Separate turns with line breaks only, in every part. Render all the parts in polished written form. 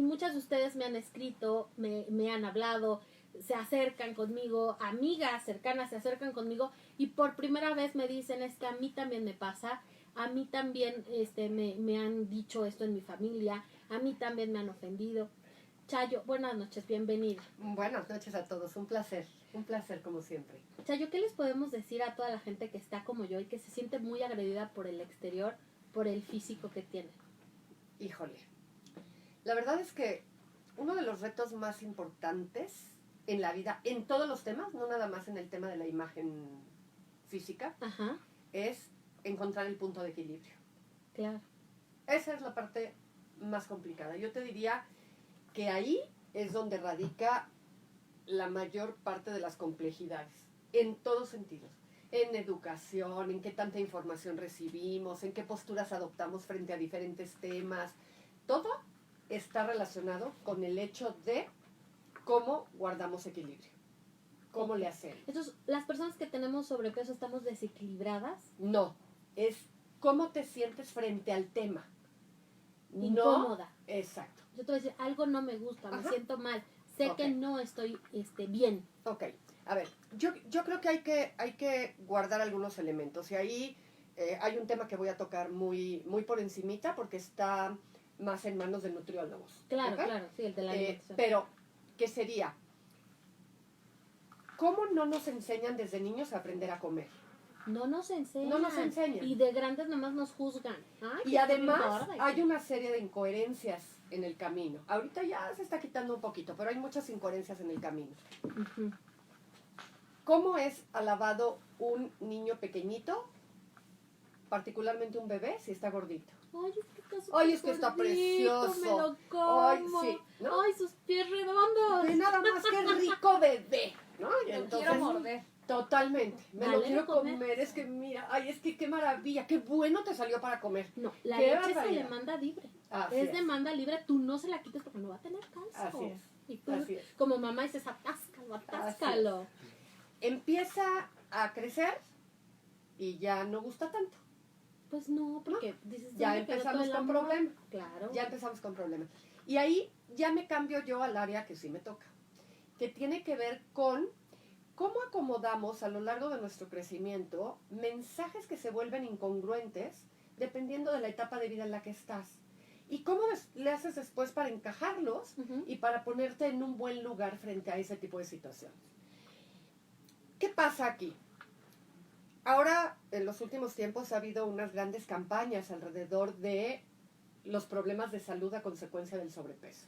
muchas de ustedes me han escrito, me han hablado, se acercan conmigo, amigas cercanas se acercan conmigo y por primera vez me dicen, es que a mí también me pasa, a mí también me han dicho esto en mi familia, a mí también me han ofendido. Chayo, buenas noches, bienvenida.
Buenas noches a todos, un placer como siempre.
Chayo, ¿qué les podemos decir a toda la gente que está como yo y que se siente muy agredida por el exterior, por el físico que tiene?
Híjole, la verdad es que uno de los retos más importantes en la vida, en todos los temas, no nada más en el tema de la imagen física,
Ajá,
es encontrar el punto de equilibrio.
claro.
Esa es la parte más complicada. Yo te diría que ahí es donde radica la mayor parte de las complejidades, en todos sentidos. En educación, en qué tanta información recibimos, en qué posturas adoptamos frente a diferentes temas. Todo está relacionado con el hecho de cómo guardamos equilibrio. ¿Cómo le hacemos?
Entonces, ¿las personas que tenemos sobrepeso estamos desequilibradas?
No, es cómo te sientes frente al tema.
Incómoda.
No, exacto.
Yo te voy a decir, algo no me gusta, me
Ajá.
siento mal, sé
Ok.
que no estoy bien.
Ok, a ver, yo creo que hay que guardar algunos elementos y ahí hay un tema que voy a tocar muy por encimita porque está más en manos de nutriólogos.
Claro,
¿ok?
claro, sí, el de la alimentación.
Pero, ¿qué sería? ¿Cómo no nos enseñan desde niños a aprender a comer?
No nos enseñan.
No nos enseñan.
Y de grandes nomás nos juzgan. Ay,
Y
que
además
estoy gorda,
hay una serie de incoherencias en el camino. Ahorita ya se está quitando un poquito, pero hay muchas incoherencias en el camino.
Ujú.
¿Cómo es alabado un niño pequeñito, particularmente un bebé, si está gordito?
Ay, es que está súper
Ay, es que está
gordito,
precioso.
me lo como.
Ay, sí, ¿no?
Ay, sus pies redondos.
Ve nada más que rico bebé, ¿no? Y
Lo quiero morder.
Totalmente. Me
Dale
lo quiero
de comer.
comer. Es que mira, ay, es que qué maravilla, qué bueno te salió para comer.
No, la
Qué
leche se
barbaridad.
le manda libre.
Así
Es demanda libre, tú no se la quites porque no va a tener calcio.
Así es.
Y tú,
Así es.
como mamá, dices, atáscalo.
Empieza a crecer y ya no gusta tanto.
Pues no, porque dices,
Ya
¿dónde quedó
empezamos
todo el
con
amor?
problemas.
Claro.
Ya empezamos con problemas. Y ahí ya me cambio yo al área que sí me toca, que tiene que ver con cómo acomodamos a lo largo de nuestro crecimiento mensajes que se vuelven incongruentes dependiendo de la etapa de vida en la que estás. Y cómo le haces después para encajarlos
Ujú.
y para ponerte en un buen lugar frente a ese tipo de situaciones. ¿Qué pasa aquí? Ahora, en los últimos tiempos ha habido unas grandes campañas alrededor de los problemas de salud a consecuencia del sobrepeso.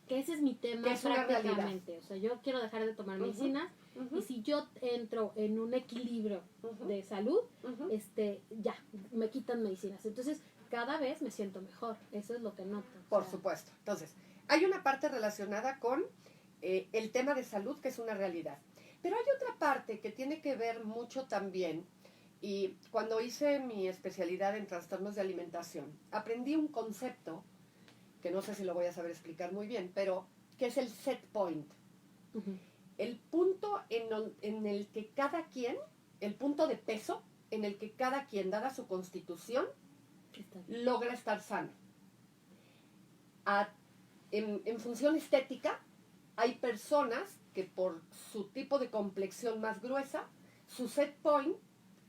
Que ese es mi tema
Que es una
prácticamente. O sea, yo quiero dejar de tomar
Ujú.
medicinas y si yo entro en un equilibrio de salud, ya, me quitan medicinas. Entonces, cada vez me siento mejor. Eso es lo que noto. O
Por
sea,
supuesto. Entonces, hay una parte relacionada con el tema de salud, que es una realidad. Pero hay otra parte que tiene que ver mucho también, y cuando hice mi especialidad en trastornos de alimentación, aprendí un concepto, que no sé si lo voy a saber explicar muy bien, pero que es el set point.
ujú.
El punto en el que cada quien, el punto de peso en el que cada quien, dada su constitución,
Está bien.
logra estar sano. En función estética, hay personas que por su tipo de complexión más gruesa, su set point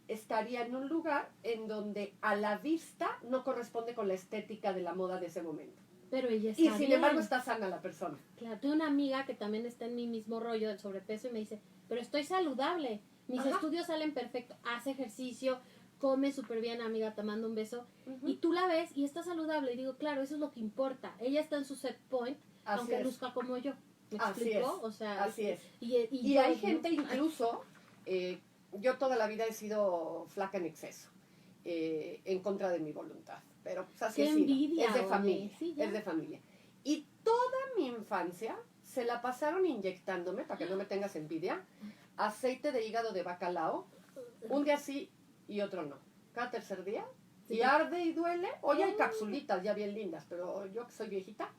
estaría en un lugar en donde a la vista no corresponde con la estética de la moda de ese momento.
Pero ella está
Y sin
bien.
embargo está sana la persona.
Claro, tengo una amiga que también está en mi mismo rollo del sobrepeso y me dice, pero estoy saludable, mis
Ajá.
estudios salen perfecto, hace ejercicio, come súper bien, amiga, te mando un beso.
Ujú.
Y tú la ves y está saludable. Y digo, claro, eso es lo que importa. Ella está en su set point,
Así
aunque
es.
luzca como yo. ¿Me
Así
explico?
es.
O sea,
Así es.
Y
Y hay
yo,
gente
¿no?
incluso, yo toda la vida he sido flaca en exceso, en contra de mi voluntad. Pero pues así
Qué
he sido.
envidia,
Es de
oye.
familia.
Sí, ya.
Es de familia. Y toda mi infancia se la pasaron inyectándome, para que no me tengas envidia, aceite de hígado de bacalao, un día sí y otro no. Cada tercer día.
Sí.
Y arde y duele. Hoy hay capsulitas ya bien lindas, pero yo que soy viejita,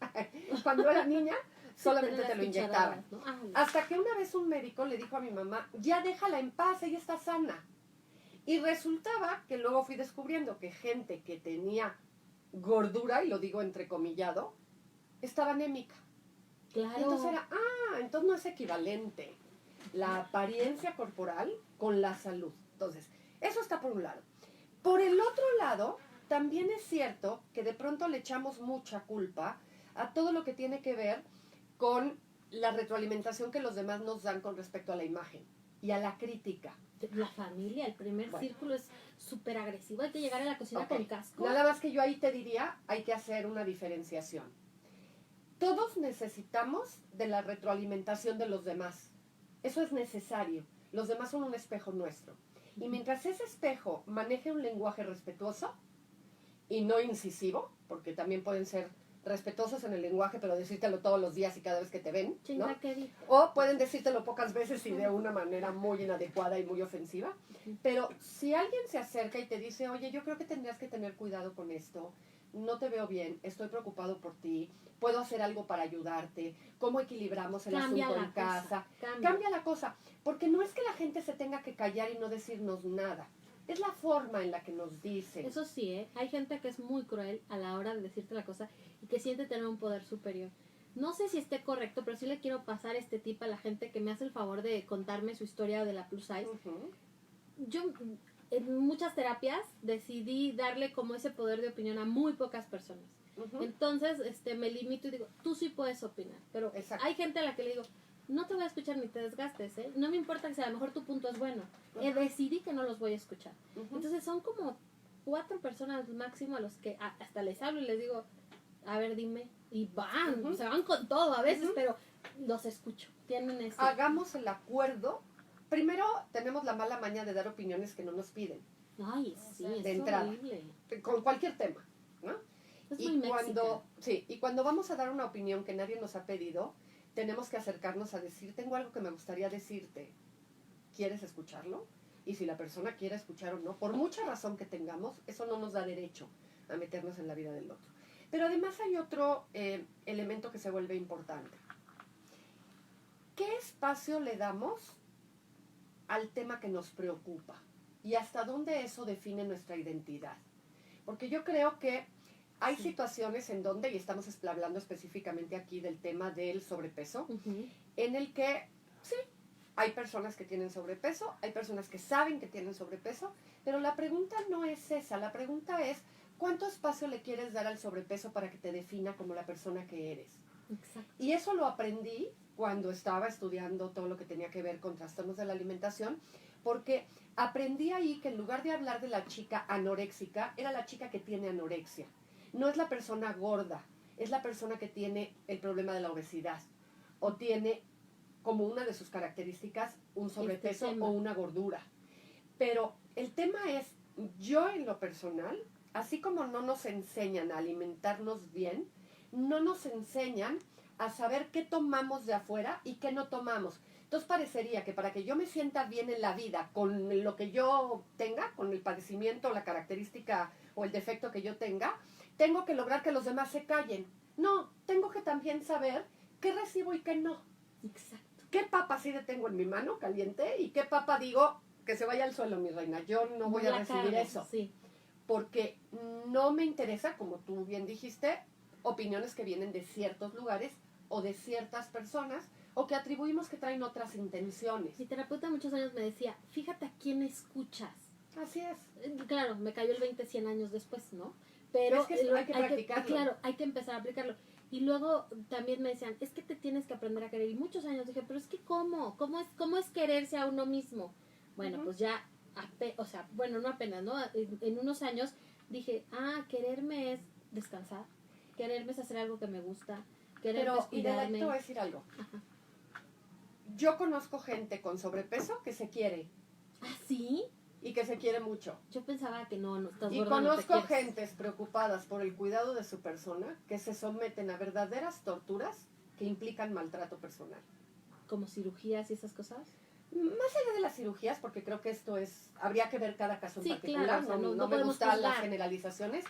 cuando era niña, solamente te lo inyectaban.
¿No? Ah, no.
Hasta que una vez un médico le dijo a mi mamá, ya déjala en paz, ella está sana. Y resultaba que luego fui descubriendo que gente que tenía gordura, y lo digo entrecomillado, estaba anémica.
Claro.
Y entonces era, entonces no es equivalente la apariencia corporal con la salud. Entonces, eso está por un lado. Por el otro lado, también es cierto que de pronto le echamos mucha culpa a todo lo que tiene que ver con la retroalimentación que los demás nos dan con respecto a la imagen y a la crítica.
La familia, el primer círculo es súper agresivo. Hay que llegar a la cocina con casco.
Nada más que yo ahí te diría, hay que hacer una diferenciación. Todos necesitamos de la retroalimentación de los demás. Eso es necesario. Los demás son un espejo nuestro. Y mientras ese espejo maneje un lenguaje respetuoso y no incisivo, porque también pueden ser respetuosos en el lenguaje, pero decírtelo todos los días y cada vez que te ven, ¿no? O pueden decírtelo pocas veces y de una manera muy inadecuada y muy ofensiva. Pero si alguien se acerca y te dice, oye, yo creo que tendrías que tener cuidado con esto, no te veo bien, estoy preocupado por ti, puedo hacer algo para ayudarte, cómo equilibramos el asunto en casa. Cambia la cosa, porque no es que la gente se tenga que callar y no decirnos nada. Es la forma en la que nos dicen.
Eso sí, hay gente que es muy cruel a la hora de decirte la cosa y que siente tener un poder superior. No sé si esté correcto, pero sí le quiero pasar este tip a la gente que me hace el favor de contarme su historia de la plus size. Yo en muchas terapias decidí darle como ese poder de opinión a muy pocas personas. Entonces me limito y digo, tú sí puedes opinar, pero hay gente a la que le digo, no te voy a escuchar ni te desgastes, ¿eh? No me importa que sea, a lo mejor tu punto es bueno. Decidí que no los voy a escuchar. Entonces son como 4 personas máximo a los que hasta les hablo y les digo, a ver, dime. Y van, se van con todo a veces, pero los escucho. Tienen ese...
Hagamos el acuerdo. Primero, tenemos la mala maña de dar opiniones que no nos piden.
Ay, sí, es
de entrada,
horrible.
Con cualquier tema, ¿no?
Es muy
y cuando vamos a dar una opinión que nadie nos ha pedido, tenemos que acercarnos a decir, tengo algo que me gustaría decirte. ¿Quieres escucharlo? Y si la persona quiere escuchar o no, por mucha razón que tengamos, eso no nos da derecho a meternos en la vida del otro. Pero además hay otro elemento que se vuelve importante. ¿Qué espacio le damos al tema que nos preocupa? ¿Y hasta dónde eso define nuestra identidad? Porque yo creo que hay situaciones en donde, y estamos hablando específicamente aquí del tema del sobrepeso, en el que, sí, hay personas que tienen sobrepeso, hay personas que saben que tienen sobrepeso, pero la pregunta no es esa, la pregunta es, ¿cuánto espacio le quieres dar al sobrepeso para que te defina como la persona que eres?
Exacto.
Y eso lo aprendí cuando estaba estudiando todo lo que tenía que ver con trastornos de la alimentación, porque aprendí ahí que en lugar de hablar de la chica anoréxica, era la chica que tiene anorexia. No es la persona gorda, es la persona que tiene el problema de la obesidad o tiene como una de sus características un sobrepeso o una gordura. Pero el tema es, yo en lo personal, así como no nos enseñan a alimentarnos bien, no nos enseñan a saber qué tomamos de afuera y qué no tomamos. Entonces parecería que para que yo me sienta bien en la vida con lo que yo tenga, con el padecimiento, la característica o el defecto que yo tenga, tengo que lograr que los demás se callen. No, tengo que también saber qué recibo y qué no.
Exacto.
¿Qué papa sí tengo en mi mano caliente y qué papa digo que se vaya al suelo, mi reina? Yo no voy a recibir eso.
Sí.
Porque no me interesa, como tú bien dijiste, opiniones que vienen de ciertos lugares o de ciertas personas o que atribuimos que traen otras intenciones.
Mi terapeuta muchos años me decía, fíjate a quién escuchas.
Así es.
Claro, me cayó el 20 100 años después, ¿no? Pero
es que hay que practicarlo.
Claro, hay que empezar a aplicarlo. Y luego también me decían, es que te tienes que aprender a querer. Y muchos años dije, pero es que ¿cómo? ¿Cómo es quererse a uno mismo? Bueno, pues ya, no apenas, ¿no? En unos años dije, quererme es descansar. Quererme es hacer algo que me gusta. Quererme es cuidarme.
Te voy a decir algo. Ajá. Yo conozco gente con sobrepeso que se quiere.
¿Ah, sí?
Y que se quiere mucho.
Yo pensaba que no estás
y
gorda,
conozco
no te
gentes preocupadas por el cuidado de su persona que se someten a verdaderas torturas que implican maltrato personal.
¿Como cirugías y esas cosas?
Más allá de las cirugías, porque creo que esto habría que ver cada caso en particular,
claro,
no me gustan las generalizaciones,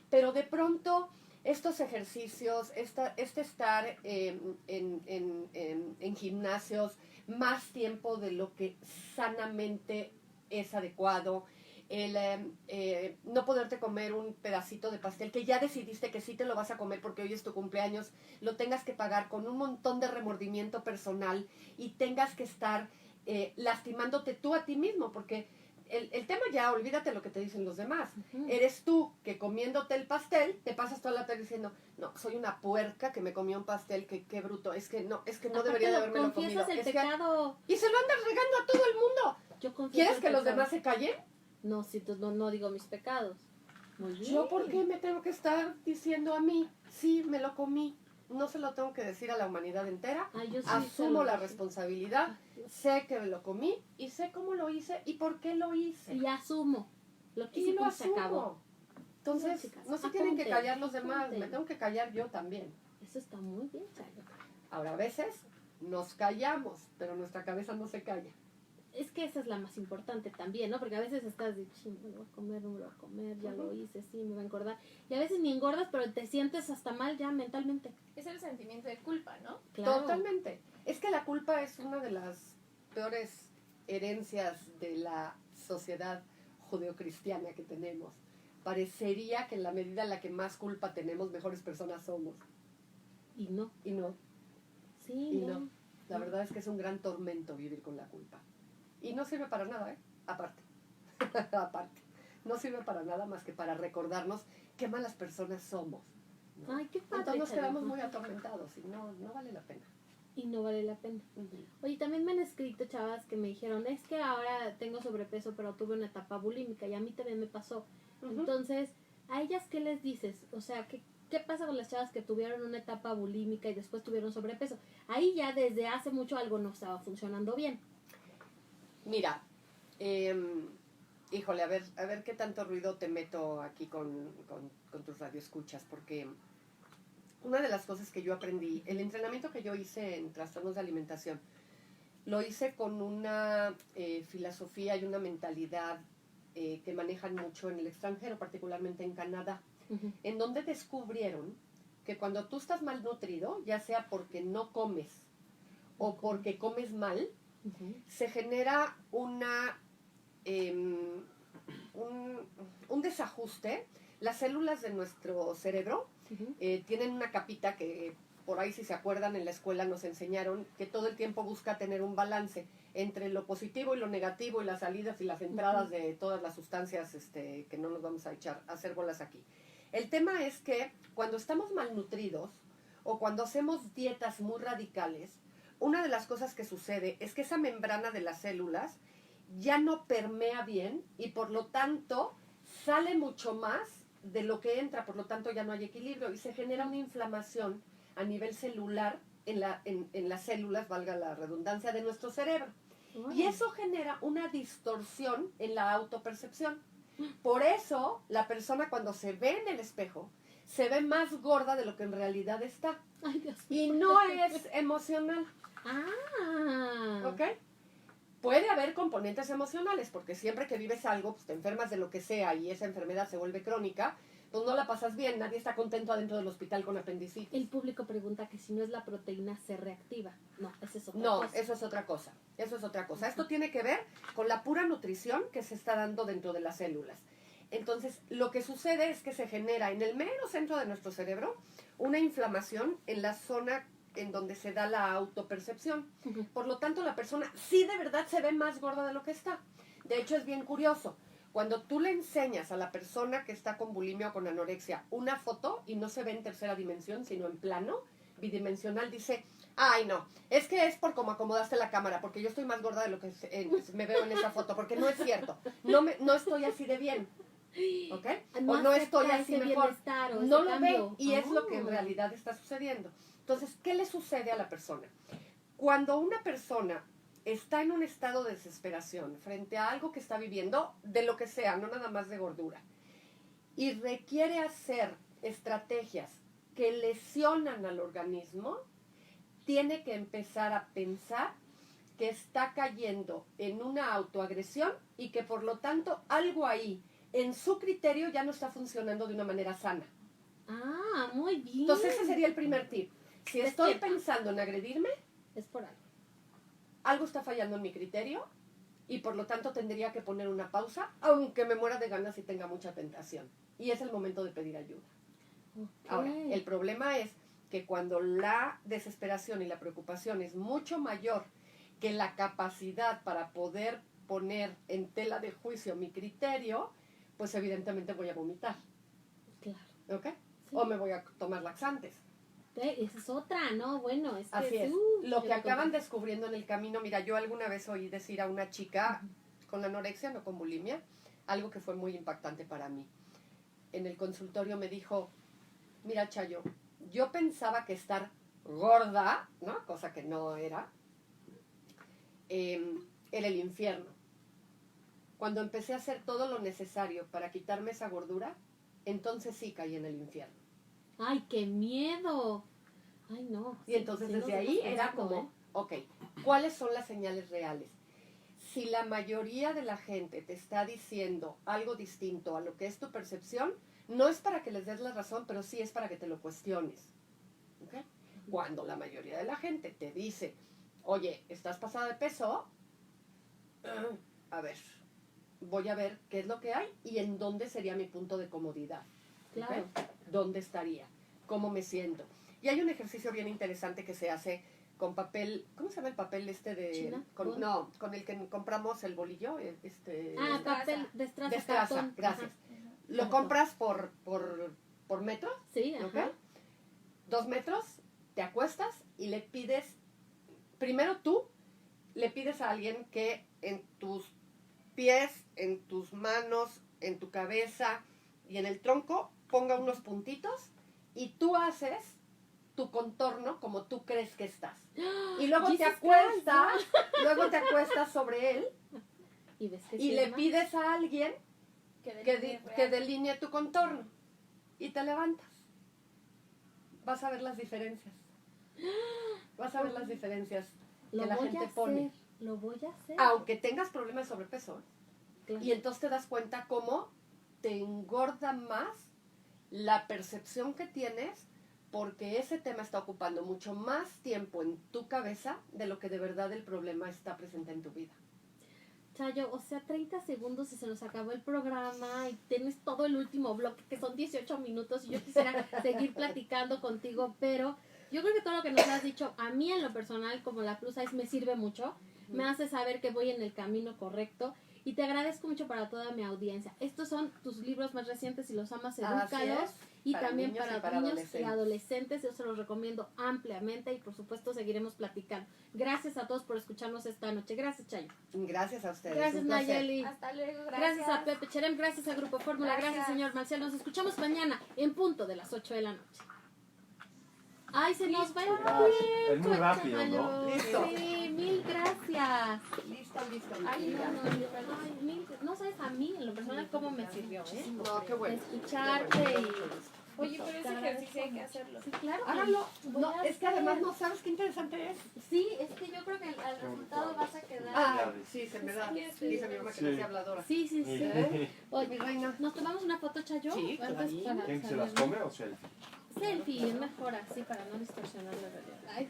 pero de pronto estos ejercicios, este estar en gimnasios más tiempo de lo que sanamente es adecuado, no poderte comer un pedacito de pastel que ya decidiste que sí te lo vas a comer porque hoy es tu cumpleaños, lo tengas que pagar con un montón de remordimiento personal y tengas que estar lastimándote tú a ti mismo, porque el tema ya, olvídate lo que te dicen los demás.
Ujú.
Eres tú que comiéndote el pastel, te pasas toda la tarde diciendo, no, soy una puerca que me comió un pastel, que qué bruto, es que no
Aparte
debería de haberme lo comido.
confiesas el
Es que,
pecado.
y se lo andas regando a todo el mundo.
Yo confieso
¿Quieres
el
que los
pecado.
demás se callen?
No, si no digo mis pecados. Muy bien.
¿Yo por qué me tengo que estar diciendo a mí? Sí, me lo comí. No se lo tengo que decir a la humanidad entera.
Ay, yo sí
Asumo
se lo
la
dije.
responsabilidad. Sé que me lo comí y sé cómo lo hice y por qué lo hice.
Y asumo. Lo que
Y
hice
lo
pues se acabó.
asumo. Entonces,
No, chicas,
no se tienen que
apunten,
callar los demás.
apunten.
Me tengo que callar yo también.
Eso está muy bien, Chayo.
Ahora, a veces nos callamos, pero nuestra cabeza no se calla.
Es que esa es la más importante también, ¿no? Porque a veces estás de, "Chin, me lo voy a comer, no me lo voy a comer, ya lo hice, sí, me va a engordar". Y a veces ni engordas, pero te sientes hasta mal ya mentalmente.
Es el sentimiento de culpa, ¿no?
Claro.
Totalmente. Es que la culpa es una de las peores herencias de la sociedad judeocristiana que tenemos. Parecería que en la medida en la que más culpa tenemos, mejores personas somos.
Y no.
Y no,
Sí,
y
no.
no. La verdad es que es un gran tormento vivir con la culpa. Y no sirve para nada, ¿eh? Aparte. Aparte. No sirve para nada más que para recordarnos qué malas personas somos, ¿no?
Ay, qué padre.
Entonces nos
Chayo.
quedamos muy atormentados y no vale la pena.
Y no vale la pena. Oye, también me han escrito chavas que me dijeron, es que ahora tengo sobrepeso, pero tuve una etapa bulímica y a mí también me pasó.
Ujú.
Entonces, ¿a ellas qué les dices? O sea, ¿qué pasa con las chavas que tuvieron una etapa bulímica y después tuvieron sobrepeso? Ahí ya desde hace mucho algo no estaba funcionando bien.
Mira, híjole, a ver qué tanto ruido te meto aquí con tus radioescuchas, porque una de las cosas que yo aprendí, el entrenamiento que yo hice en trastornos de alimentación, lo hice con una filosofía y una mentalidad que manejan mucho en el extranjero, particularmente en Canadá, en donde descubrieron que cuando tú estás malnutrido, ya sea porque no comes o porque comes mal, se genera un desajuste. Las células de nuestro cerebro tienen una capita que, por ahí si se acuerdan, en la escuela nos enseñaron que todo el tiempo busca tener un balance entre lo positivo y lo negativo y las salidas y las entradas de todas las sustancias que no nos vamos a echar a hacer bolas aquí. El tema es que cuando estamos malnutridos o cuando hacemos dietas muy radicales, una de las cosas que sucede es que esa membrana de las células ya no permea bien y por lo tanto sale mucho más de lo que entra, por lo tanto ya no hay equilibrio y se genera una inflamación a nivel celular en las células, valga la redundancia, de nuestro cerebro. Y eso genera una distorsión en la autopercepción. Por eso la persona cuando se ve en el espejo se ve más gorda de lo que en realidad está.
Ay, Dios.
Y no es emocional. ¿Ok? Puede haber componentes emocionales, porque siempre que vives algo, pues te enfermas de lo que sea y esa enfermedad se vuelve crónica, pues no la pasas bien, nadie está contento adentro del hospital con apendicitis.
El público pregunta que si no es la proteína se reactiva. No, esa es otra
No,
cosa.
eso es otra cosa. Eso es otra cosa. Esto tiene que ver con la pura nutrición que se está dando dentro de las células. Entonces, lo que sucede es que se genera en el mero centro de nuestro cerebro una inflamación en la zona en donde se da la autopercepción. Por lo tanto, la persona sí de verdad se ve más gorda de lo que está. De hecho, es bien curioso. Cuando tú le enseñas a la persona que está con bulimia o con anorexia una foto y no se ve en tercera dimensión, sino en plano, bidimensional, dice, ay no, es que es por cómo acomodaste la cámara, porque yo estoy más gorda de lo que me veo en esa foto, porque no es cierto, no estoy así de bien, ¿ok? O no estoy así mejor, no lo ve y es lo que en realidad está sucediendo. Entonces, ¿qué le sucede a la persona? Cuando una persona está en un estado de desesperación frente a algo que está viviendo, de lo que sea, no nada más de gordura, y requiere hacer estrategias que lesionan al organismo, tiene que empezar a pensar que está cayendo en una autoagresión y que por lo tanto algo ahí en su criterio ya no está funcionando de una manera sana.
Ah, muy bien.
Entonces ese sería el primer tip. Si estoy pensando en agredirme,
es por algo.
algo está fallando en mi criterio y por lo tanto tendría que poner una pausa, aunque me muera de ganas y tenga mucha tentación. Y es el momento de pedir ayuda.
Ok.
Ahora, el problema es que cuando la desesperación y la preocupación es mucho mayor que la capacidad para poder poner en tela de juicio mi criterio, pues evidentemente voy a vomitar,
Claro.
¿ok?
Sí.
O me voy a tomar laxantes.
Esa es otra, ¿no? Bueno, es que
Así es.
sí,
Lo
yo
que
te
acaban
comprendo.
descubriendo en el camino, mira, yo alguna vez oí decir a una chica con anorexia, no con bulimia, algo que fue muy impactante para mí. En el consultorio me dijo, mira, Chayo, yo pensaba que estar gorda, ¿no? Cosa que no era, era el infierno. Cuando empecé a hacer todo lo necesario para quitarme esa gordura, entonces sí caí en el infierno.
¡Ay, qué miedo! Ay, no.
Y entonces
sí nos
desde ahí
dejas
era
pensando,
como, ok, ¿cuáles son las señales reales? Si la mayoría de la gente te está diciendo algo distinto a lo que es tu percepción, no es para que les des la razón, pero sí es para que te lo cuestiones. ¿Ok? Cuando la mayoría de la gente te dice, oye, ¿estás pasada de peso? A ver, voy a ver qué es lo que hay y en dónde sería mi punto de comodidad. ¿Ok?
Claro.
¿Dónde estaría? ¿Cómo me siento? Y hay un ejercicio bien interesante que se hace con papel, ¿cómo se llama el papel este de...?
¿China?
No, con el que compramos el bolillo,
Ah,
Destraza.
papel, destraza,
destraza,
cartón.
gracias.
Ajá.
Lo
Cartón.
compras por metro,
Sí,
¿ok?
ajá.
2 metros, te acuestas y le pides, primero tú, le pides a alguien que en tus pies, en tus manos, en tu cabeza y en el tronco ponga unos puntitos y tú haces tu contorno como tú crees que estás. Y luego te
Jesus
acuestas, luego te acuestas sobre él
Y ves que
y
sí
le
es más.
pides a alguien que delinee tu contorno y te levantas. Vas a ver las diferencias. Vas a ver las diferencias
Lo
que la
voy
gente
a hacer,
pone.
lo voy a hacer.
Aunque tengas problemas de sobrepeso.
Claro.
Y entonces te das cuenta cómo te engorda más la percepción que tienes porque ese tema está ocupando mucho más tiempo en tu cabeza de lo que de verdad el problema está presente en tu vida.
Chayo, o sea, 30 segundos y se nos acabó el programa y tienes todo el último bloque que son 18 minutos y yo quisiera seguir platicando contigo, pero yo creo que todo lo que nos has dicho a mí en lo personal como la Plus Size me sirve mucho, me hace saber que voy en el camino correcto y te agradezco mucho para toda mi audiencia. Estos son tus libros más recientes, si los amas, edúcalos. Y
para
también
niños
para
y para
niños y
adolescentes.
adolescentes, yo se los recomiendo ampliamente y por supuesto seguiremos platicando. Gracias a todos por escucharnos esta noche. Gracias, Chayo.
Gracias a ustedes.
Gracias,
un placer.
Nayeli.
Hasta luego,
Gracias a Pepe Cherem, gracias a Grupo Fórmula, gracias
Gracias.
señor Marcial. Nos escuchamos mañana en punto de las 8 de la noche. Ay, se nos va el
Gracias.
tiempo.
Es muy rápido,
chaval.
¿no?
Listo.
Sí, mil gracias.
Listo, listo. mi
Ay,
vida.
no sabes a mí en lo personal cómo me sirvió, ¿eh?
No, qué bueno.
Escucharte
Qué bueno,
y...
mucho gusto.
Oye, pero ese ejercicio hay que hacerlo.
Sí, claro.
Hágalo.
Voy
No,
a
es que
hacer.
además no sabes qué interesante es.
Sí, es que yo creo que al resultado vas a quedar...
Ah, sí, se me da.
Sí.
Dice mi mamá que
Sí.
no sea habladora.
Sí, sí, sí.
¿Eh?
Oye,
Mi reina.
¿nos tomamos una foto, Chayo?
Sí,
Antes
clarín.
para
¿Quién se las
salir, ¿no?
come o selfie?
Selfie, es mejor así para no distorsionar la realidad. Ay.